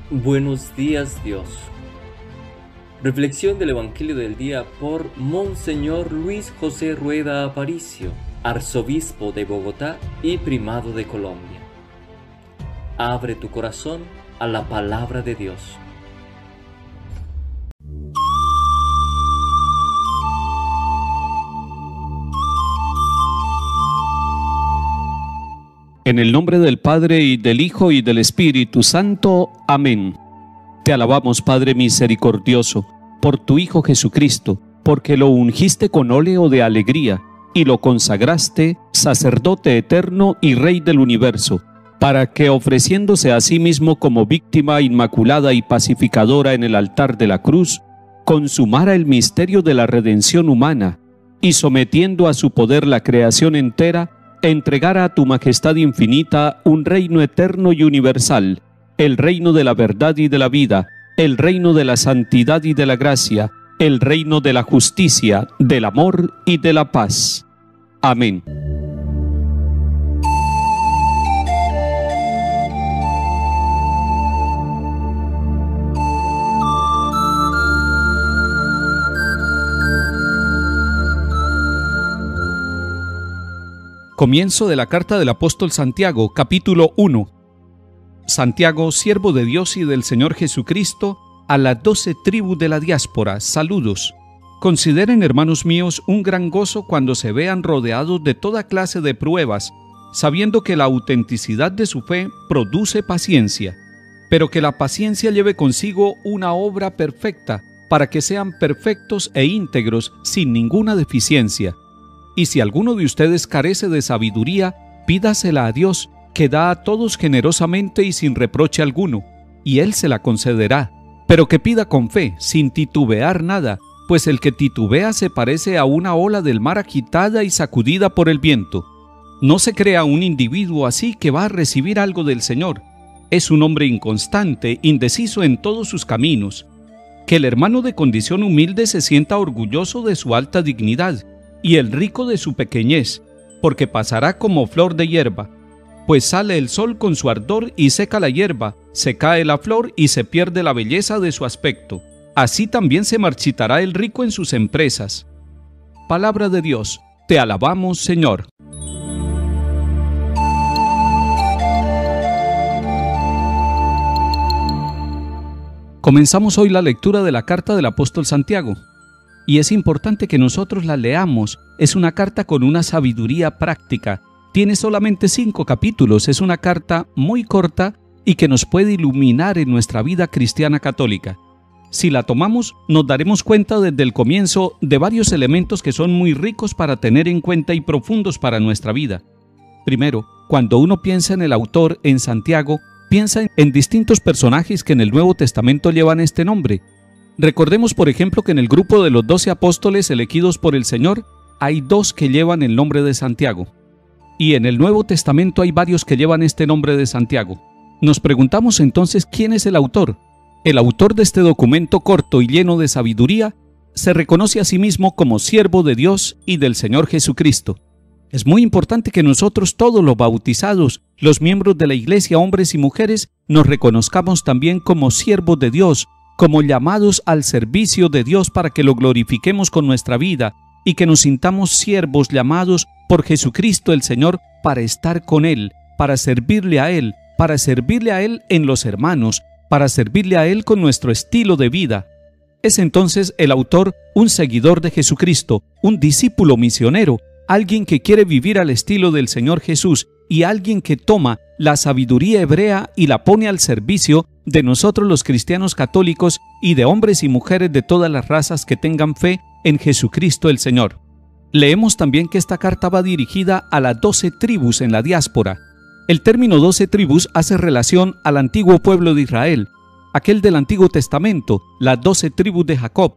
Buenos días, Dios. Reflexión del Evangelio del día por Monseñor Luis José Rueda Aparicio, arzobispo de Bogotá y primado de Colombia. Abre tu corazón a la palabra de Dios. En el nombre del Padre, y del Hijo, y del Espíritu Santo. Amén. Te alabamos, Padre misericordioso, por tu Hijo Jesucristo, porque lo ungiste con óleo de alegría, y lo consagraste sacerdote eterno y Rey del universo, para que, ofreciéndose a sí mismo como víctima inmaculada y pacificadora en el altar de la cruz, consumara el misterio de la redención humana, y sometiendo a su poder la creación entera, entregara a tu majestad infinita un reino eterno y universal, el reino de la verdad y de la vida, el reino de la santidad y de la gracia, el reino de la justicia, del amor y de la paz. Amén. Comienzo de la carta del apóstol Santiago, capítulo 1. Santiago, siervo de Dios y del Señor Jesucristo, a las 12 tribus de la diáspora, saludos. Consideren, hermanos míos, un gran gozo cuando se vean rodeados de toda clase de pruebas, sabiendo que la autenticidad de su fe produce paciencia, pero que la paciencia lleve consigo una obra perfecta, para que sean perfectos e íntegros sin ninguna deficiencia. Y si alguno de ustedes carece de sabiduría, pídasela a Dios, que da a todos generosamente y sin reproche alguno, y Él se la concederá. Pero que pida con fe, sin titubear nada, pues el que titubea se parece a una ola del mar agitada y sacudida por el viento. No se crea un individuo así que va a recibir algo del Señor. Es un hombre inconstante, indeciso en todos sus caminos. Que el hermano de condición humilde se sienta orgulloso de su alta dignidad, y el rico de su pequeñez, porque pasará como flor de hierba. Pues sale el sol con su ardor y seca la hierba, se cae la flor y se pierde la belleza de su aspecto. Así también se marchitará el rico en sus empresas. Palabra de Dios, te alabamos, Señor. Comenzamos hoy la lectura de la carta del apóstol Santiago. Y es importante que nosotros la leamos. Es una carta con una sabiduría práctica. Tiene solamente 5 capítulos. Es una carta muy corta y que nos puede iluminar en nuestra vida cristiana católica. Si la tomamos, nos daremos cuenta desde el comienzo de varios elementos que son muy ricos para tener en cuenta y profundos para nuestra vida. Primero, cuando uno piensa en el autor, en Santiago, piensa en distintos personajes que en el Nuevo Testamento llevan este nombre. Recordemos, por ejemplo, que en el grupo de los 12 apóstoles elegidos por el Señor, hay 2 que llevan el nombre de Santiago. Y en el Nuevo Testamento hay varios que llevan este nombre de Santiago. Nos preguntamos entonces, ¿quién es el autor? El autor de este documento corto y lleno de sabiduría se reconoce a sí mismo como siervo de Dios y del Señor Jesucristo. Es muy importante que nosotros todos los bautizados, los miembros de la Iglesia, hombres y mujeres, nos reconozcamos también como siervos de Dios, como llamados al servicio de Dios para que lo glorifiquemos con nuestra vida y que nos sintamos siervos llamados por Jesucristo el Señor para estar con Él, para servirle a Él en los hermanos, para servirle a Él con nuestro estilo de vida. Es entonces el autor un seguidor de Jesucristo, un discípulo misionero, alguien que quiere vivir al estilo del Señor Jesús y alguien que toma la sabiduría hebrea y la pone al servicio de nosotros los cristianos católicos y de hombres y mujeres de todas las razas que tengan fe en Jesucristo el Señor. Leemos también que esta carta va dirigida a las 12 tribus en la diáspora. El término 12 tribus hace relación al antiguo pueblo de Israel, aquel del Antiguo Testamento, las 12 tribus de Jacob.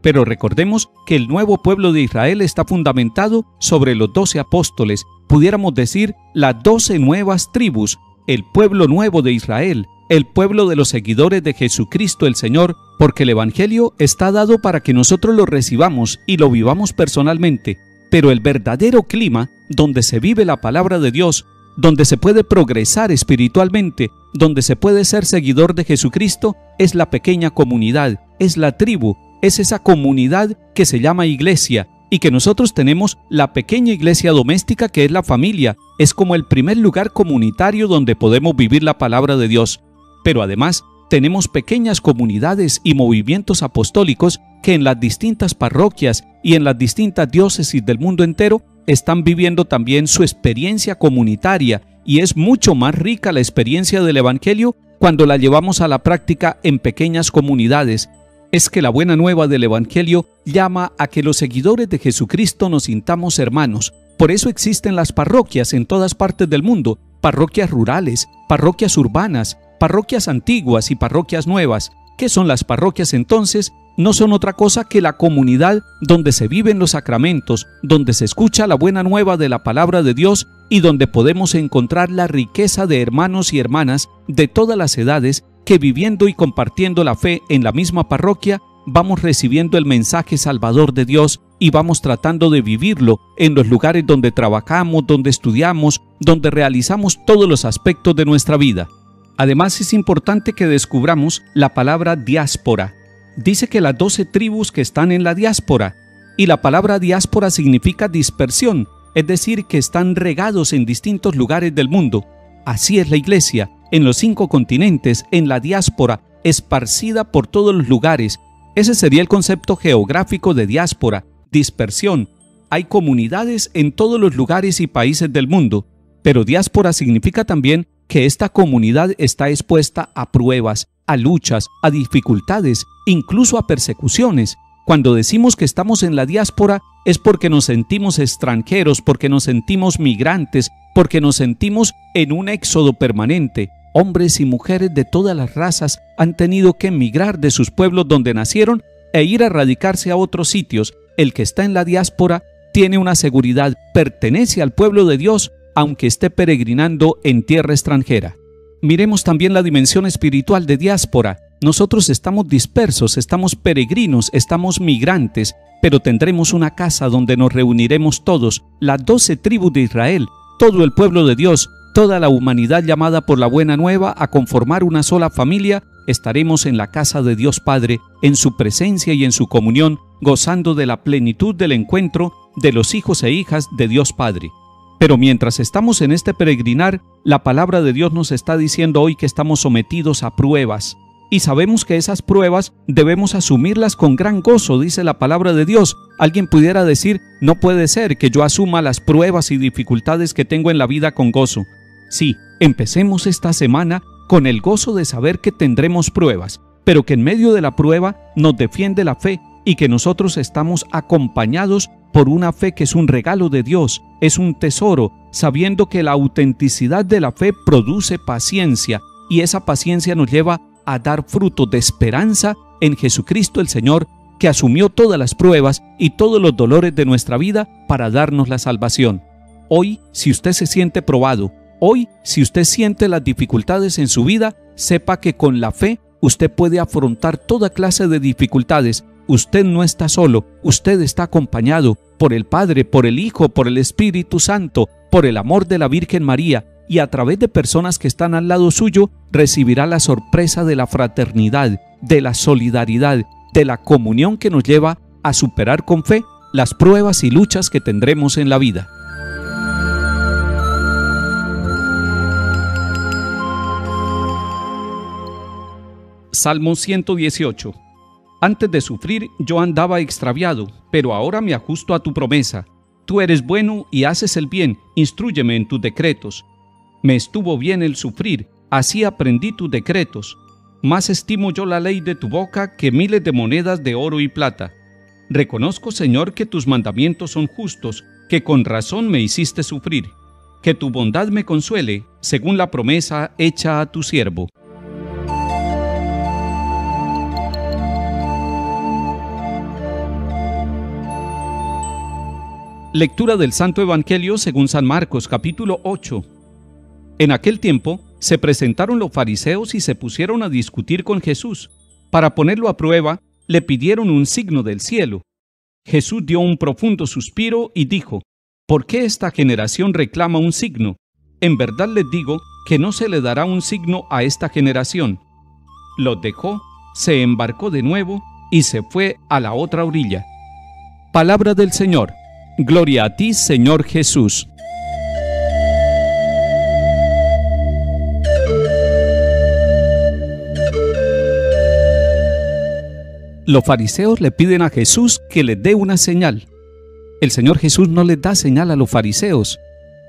Pero recordemos que el nuevo pueblo de Israel está fundamentado sobre los 12 apóstoles, pudiéramos decir las 12 nuevas tribus, el pueblo nuevo de Israel, el pueblo de los seguidores de Jesucristo el Señor, porque el Evangelio está dado para que nosotros lo recibamos y lo vivamos personalmente, pero el verdadero clima donde se vive la palabra de Dios, donde se puede progresar espiritualmente, donde se puede ser seguidor de Jesucristo, es la pequeña comunidad, es la tribu, es esa comunidad que se llama iglesia, y que nosotros tenemos la pequeña iglesia doméstica que es la familia, es como el primer lugar comunitario donde podemos vivir la palabra de Dios. Pero además tenemos pequeñas comunidades y movimientos apostólicos que en las distintas parroquias y en las distintas diócesis del mundo entero están viviendo también su experiencia comunitaria, y es mucho más rica la experiencia del Evangelio cuando la llevamos a la práctica en pequeñas comunidades. Es que la buena nueva del Evangelio llama a que los seguidores de Jesucristo nos sintamos hermanos. Por eso existen las parroquias en todas partes del mundo, parroquias rurales, parroquias urbanas, parroquias antiguas y parroquias nuevas. ¿Qué son las parroquias entonces? No son otra cosa que la comunidad donde se viven los sacramentos, donde se escucha la buena nueva de la palabra de Dios y donde podemos encontrar la riqueza de hermanos y hermanas de todas las edades que, viviendo y compartiendo la fe en la misma parroquia, vamos recibiendo el mensaje salvador de Dios y vamos tratando de vivirlo en los lugares donde trabajamos, donde estudiamos, donde realizamos todos los aspectos de nuestra vida. Además, es importante que descubramos la palabra diáspora. Dice que las 12 tribus que están en la diáspora, y la palabra diáspora significa dispersión, es decir, que están regados en distintos lugares del mundo. Así es la iglesia, en los 5 continentes, en la diáspora, esparcida por todos los lugares. Ese sería el concepto geográfico de diáspora, dispersión. Hay comunidades en todos los lugares y países del mundo, pero diáspora significa también que esta comunidad está expuesta a pruebas, a luchas, a dificultades, incluso a persecuciones. Cuando decimos que estamos en la diáspora es porque nos sentimos extranjeros, porque nos sentimos migrantes, porque nos sentimos en un éxodo permanente. Hombres y mujeres de todas las razas han tenido que emigrar de sus pueblos donde nacieron e ir a radicarse a otros sitios. El que está en la diáspora tiene una seguridad, pertenece al pueblo de Dios, aunque esté peregrinando en tierra extranjera. Miremos también la dimensión espiritual de diáspora. Nosotros estamos dispersos, estamos peregrinos, estamos migrantes, pero tendremos una casa donde nos reuniremos todos, las 12 tribus de Israel, todo el pueblo de Dios, toda la humanidad llamada por la buena nueva a conformar una sola familia. Estaremos en la casa de Dios Padre, en su presencia y en su comunión, gozando de la plenitud del encuentro de los hijos e hijas de Dios Padre. Pero mientras estamos en este peregrinar, la palabra de Dios nos está diciendo hoy que estamos sometidos a pruebas. Y sabemos que esas pruebas debemos asumirlas con gran gozo, dice la palabra de Dios. Alguien pudiera decir, no puede ser que yo asuma las pruebas y dificultades que tengo en la vida con gozo. Sí, empecemos esta semana con el gozo de saber que tendremos pruebas, pero que en medio de la prueba nos defiende la fe y que nosotros estamos acompañados por una fe que es un regalo de Dios, es un tesoro, sabiendo que la autenticidad de la fe produce paciencia, y esa paciencia nos lleva a dar fruto de esperanza en Jesucristo el Señor, que asumió todas las pruebas y todos los dolores de nuestra vida para darnos la salvación. Hoy, si usted se siente probado, hoy, si usted siente las dificultades en su vida, sepa que con la fe usted puede afrontar toda clase de dificultades. Usted no está solo, usted está acompañado por el Padre, por el Hijo, por el Espíritu Santo, por el amor de la Virgen María, y a través de personas que están al lado suyo recibirá la sorpresa de la fraternidad, de la solidaridad, de la comunión que nos lleva a superar con fe las pruebas y luchas que tendremos en la vida. Salmo 118. Antes de sufrir yo andaba extraviado, pero ahora me ajusto a tu promesa. Tú eres bueno y haces el bien, instrúyeme en tus decretos. Me estuvo bien el sufrir, así aprendí tus decretos. Más estimo yo la ley de tu boca que miles de monedas de oro y plata. Reconozco, Señor, que tus mandamientos son justos, que con razón me hiciste sufrir. Que tu bondad me consuele, según la promesa hecha a tu siervo. Lectura del Santo Evangelio según San Marcos, capítulo 8. En aquel tiempo se presentaron los fariseos y se pusieron a discutir con Jesús. Para ponerlo a prueba, le pidieron un signo del cielo. Jesús dio un profundo suspiro y dijo: ¿Por qué esta generación reclama un signo? En verdad les digo que no se le dará un signo a esta generación. Los dejó, se embarcó de nuevo y se fue a la otra orilla. Palabra del Señor. Gloria a ti, Señor Jesús. Los fariseos le piden a Jesús que les dé una señal. El Señor Jesús no les da señal a los fariseos.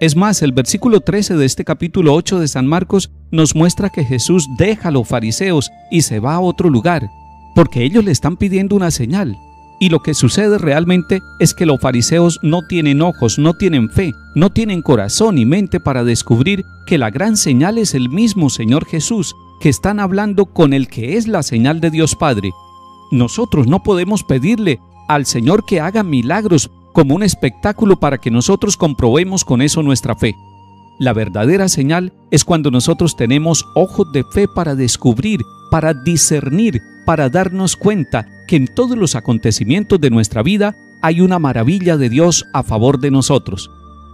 Es más, el versículo 13 de este capítulo 8 de San Marcos nos muestra que Jesús deja a los fariseos y se va a otro lugar, porque ellos le están pidiendo una señal. Y lo que sucede realmente es que los fariseos no tienen ojos, no tienen fe, no tienen corazón y mente para descubrir que la gran señal es el mismo Señor Jesús, que están hablando con el que es la señal de Dios Padre. Nosotros no podemos pedirle al Señor que haga milagros como un espectáculo para que nosotros comprobemos con eso nuestra fe. La verdadera señal es cuando nosotros tenemos ojos de fe para descubrir, para discernir, para darnos cuenta que en todos los acontecimientos de nuestra vida hay una maravilla de Dios a favor de nosotros.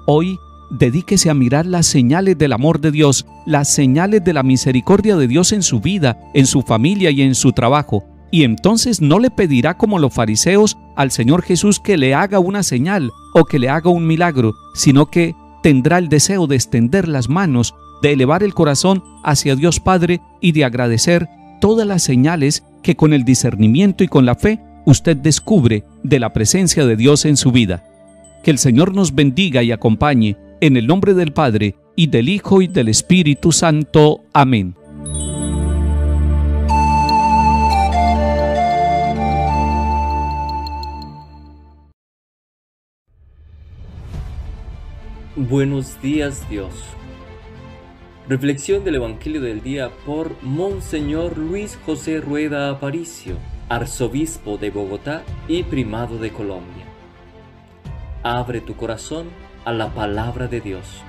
Hoy, dedíquese a mirar las señales del amor de Dios, las señales de la misericordia de Dios en su vida, en su familia y en su trabajo. Y entonces no le pedirá como los fariseos al Señor Jesús que le haga una señal o que le haga un milagro, sino que tendrá el deseo de extender las manos, de elevar el corazón hacia Dios Padre y de agradecer todas las señales que con el discernimiento y con la fe usted descubre de la presencia de Dios en su vida. Que el Señor nos bendiga y acompañe en el nombre del Padre y del Hijo y del Espíritu Santo. Amén. Buenos días, Dios. Reflexión del Evangelio del día por Monseñor Luis José Rueda Aparicio, arzobispo de Bogotá y primado de Colombia. Abre tu corazón a la palabra de Dios.